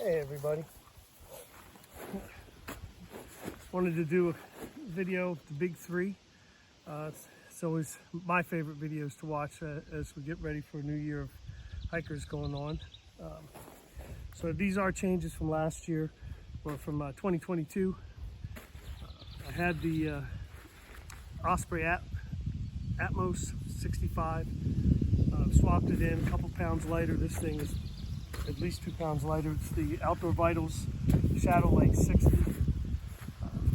Hey everybody. Wanted to do a video of the big three. It's always my favorite videos to watch as we get ready for a new year of hikers going on. So these are changes from last year, or from 2022. I had the Osprey Atmos 65. Swapped it in a couple pounds lighter. This thing is at least 2 pounds lighter. It's the Outdoor Vitals Shadow Lake 60.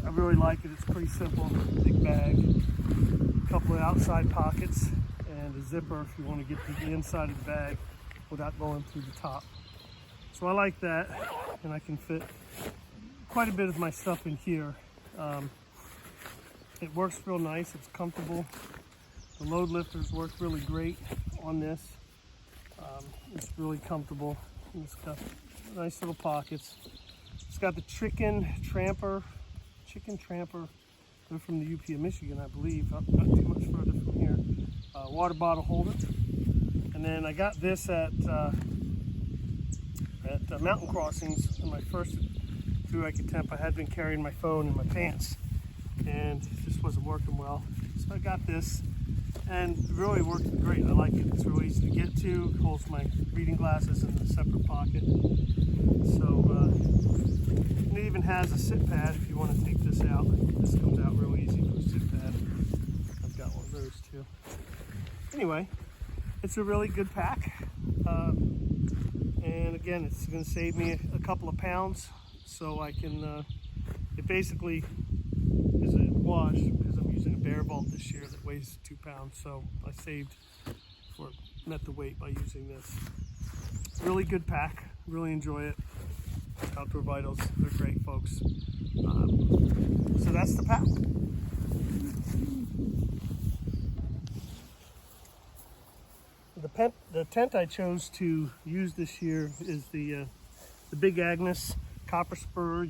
I really like it. It's pretty simple. Big bag, a couple of outside pockets, and a zipper if you want to get to the inside of the bag without going through the top. So I like that, and I can fit quite a bit of my stuff in here. It works real nice. It's comfortable. The load lifters work really great on this. It's really comfortable. It's got nice little pockets. It's got the Chicken Tramper. They're from the UP of Michigan, I believe. Not too much further from here. Water bottle holder. And then I got this at mountain crossings. In my first through-hike attempt, I had been carrying my phone in my pants, and it just wasn't working well. So I got this, and it really worked great. I like it. It's really easy to get to. It holds my reading glasses in a separate pocket. So and it even has a sit pad if you want to take this out. This comes out real easy for a sit pad. I've got one of those too. Anyway, it's a really good pack. And again, it's going to save me a couple of pounds, so I can, it basically is a wash because I'm using a Bear Vault this year that weighs 2 pounds, so I met the weight by using this. Really good pack, really enjoy it. Outdoor Vitals, they're great folks. So that's the pack. The tent I chose to use this year is the Big Agnes Copper Spur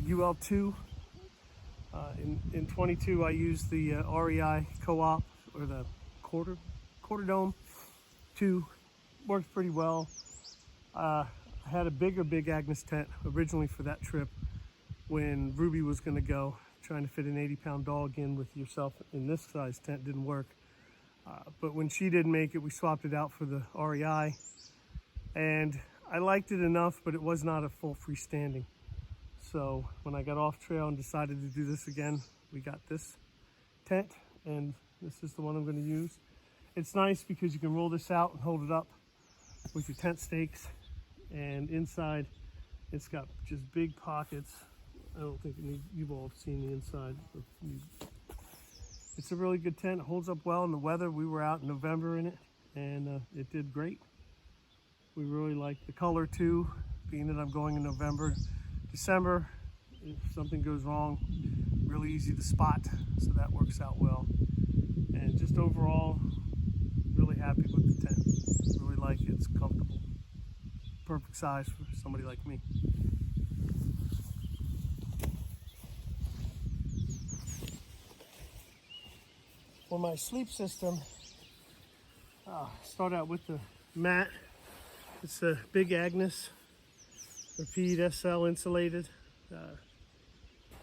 UL2. In 22 I used the REI Co-op, or the Quarter Dome 2. Worked pretty well. I had a bigger Big Agnes tent originally for that trip when Ruby was going to go. Trying to fit an 80-pound dog in with yourself in this size tent didn't work. But when she didn't make it, we swapped it out for the REI. And I liked it enough, but it was not a full freestanding. So when I got off trail and decided to do this again, we got this tent, and this is the one I'm going to use. It's nice because you can roll this out and hold it up with your tent stakes. And inside, it's got just big pockets. I don't think you've all seen the inside. It's a really good tent. It holds up well in the weather. We were out in November in it, and it did great. We really like the color too, being that I'm going in November. December, if something goes wrong, really easy to spot, so that works out well. And just overall, really happy with the tent. Really like it. It's comfortable. Perfect size for somebody like me. For my sleep system, start out with the mat. It's a Big Agnes Repeat SL insulated.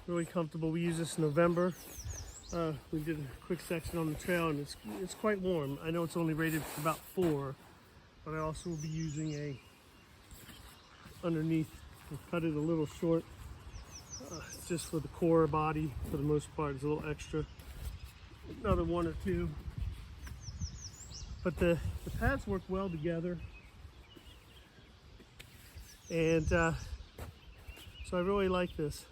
Really comfortable. We use this in November. We did a quick section on the trail, and it's quite warm. I know it's only rated for about 4, but I also will be using a underneath. I cut it a little short, just for the core body. For the most part, it's a little extra. Another 1 or 2. But the pads work well together. And so I really like this.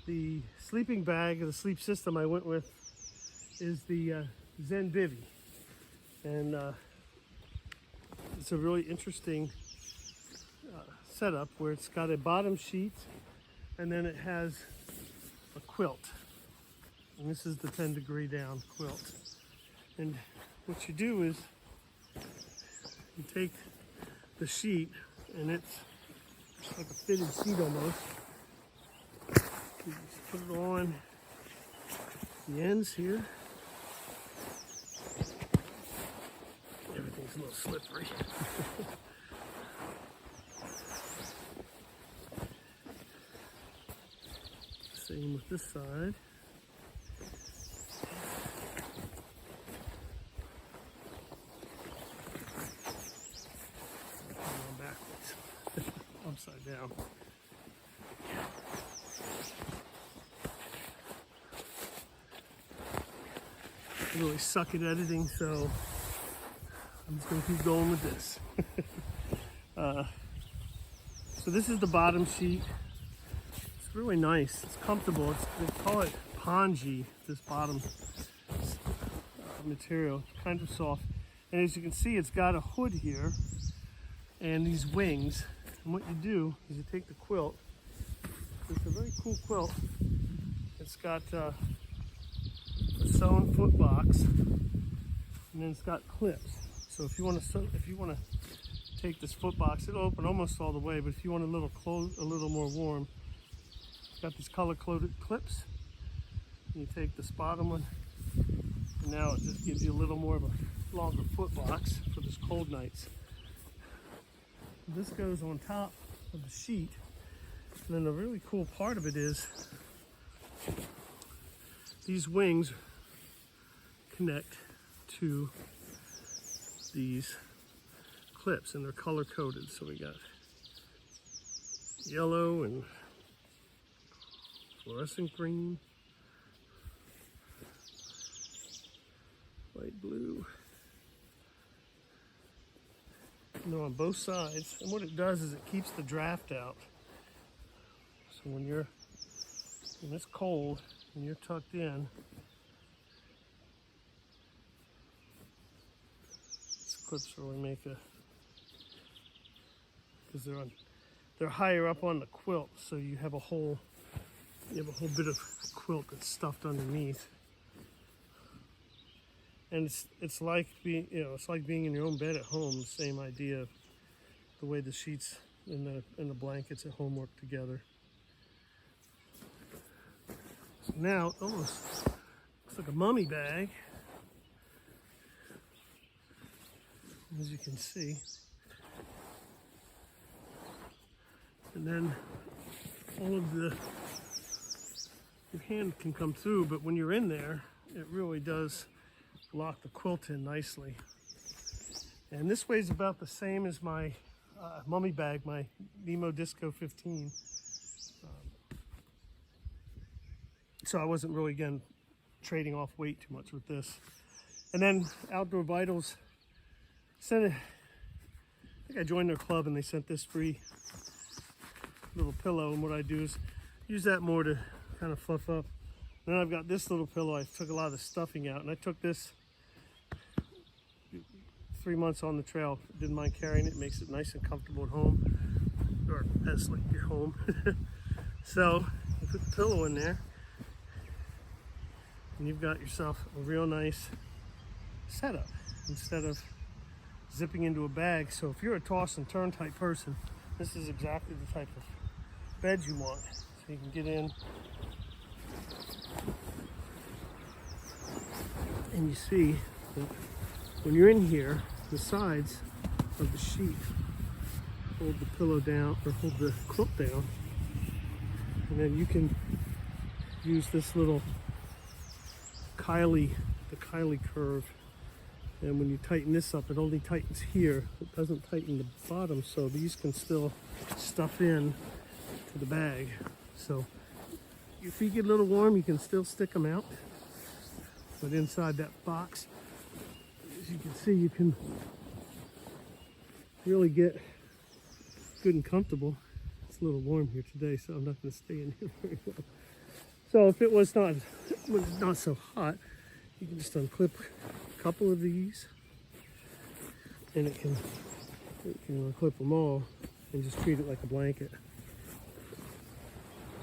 The sleeping bag, or the sleep system I went with, is the Zen Bivy. And it's a really interesting setup where it's got a bottom sheet, and then it has a quilt. And this is the 10-degree down quilt. And what you do is you take the sheet, and it's like a fitted sheet almost. You just put it on the ends here. Everything's a little slippery. Same with this side. Going backwards, upside down. I really suck at editing, so I'm just gonna keep going with this. So this is the bottom sheet. It's really nice. It's comfortable. They call it pongee, this bottom material. It's kind of soft. And as you can see, it's got a hood here and these wings. And what you do is you take the quilt. It's a very cool quilt. It's got a sewn foot box, and then it's got clips. So if you want to take this foot box, it'll open almost all the way. But if you want a little more warm, it's got these color-coded clips. And you take this bottom one, and now it just gives you a little more of a longer foot box for those cold nights. This goes on top of the sheet. And then the really cool part of it is these wings connect to these clips, and they're color coded. So we got yellow and fluorescent green, light blue. And they're on both sides. And what it does is it keeps the draft out. So when it's cold and you're tucked in, these clips really make because they're higher up on the quilt, so you have a whole bit of quilt that's stuffed underneath. And it's like being in your own bed at home. The same idea, the way the sheets and the blankets at home work together. So now it almost looks like a mummy bag, as you can see. And then all of your hand can come through, but when you're in there, it really does lock the quilt in nicely. And this weighs about the same as my mummy bag, my Nemo Disco 15. So I wasn't really, again, trading off weight too much with this. And then Outdoor Vitals sent I think I joined their club and they sent this free little pillow, and what I do is use that more to kind of fluff up. Then I've got this little pillow. I took a lot of the stuffing out, and I took this 3 months on the trail. Didn't mind carrying it. Makes it nice and comfortable at home, or as like your home. So you put the pillow in there, and you've got yourself a real nice setup instead of zipping into a bag. So if you're a toss and turn type person, this is exactly the type of bed you want. So you can get in and you see that when you're in here, the sides of the sheet hold the pillow down, or hold the quilt down, and then you can use this little Kylie curve, and when you tighten this up, it only tightens here. It doesn't tighten the bottom, so these can still stuff in to the bag. So if you get a little warm, you can still stick them out, but inside that box, as you can see, you can really get good and comfortable. It's a little warm here today, so I'm not going to stay in here very well. So if it was not so hot, you can just unclip a couple of these, and it can unclip them all and just treat it like a blanket.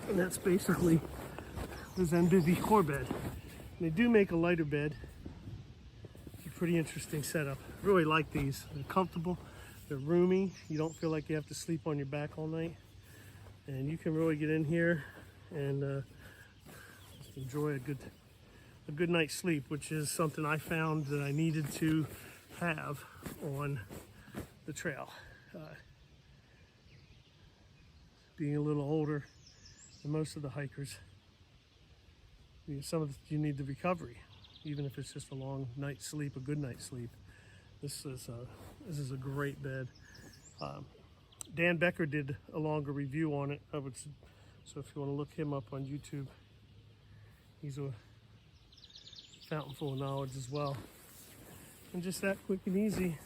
And that's basically the Zenbivy core bed. And they do make a lighter bed. It's a pretty interesting setup. I really like these. They're comfortable, they're roomy. You don't feel like you have to sleep on your back all night. And you can really get in here and just enjoy a good night's sleep, which is something I found that I needed to have on the trail. Being a little older than most of the hikers, you need the recovery, even if it's just a long night's sleep, a good night's sleep. This is a great bed. Dan Becker did a longer review on it. So if you want to look him up on YouTube, he's a fountain full of knowledge as well. And just that quick and easy.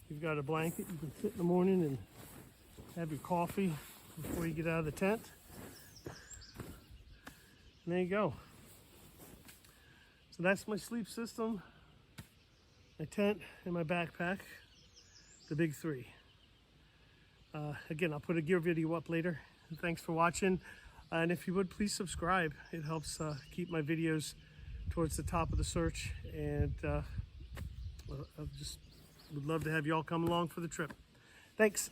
You've got a blanket, you can sit in the morning and have your coffee before you get out of the tent. And there you go. So that's my sleep system, my tent, and my backpack, the big three. Again, I'll put a gear video up later. Thanks for watching. And if you would, please subscribe. It helps keep my videos towards the top of the search. And I just would love to have you all come along for the trip. Thanks.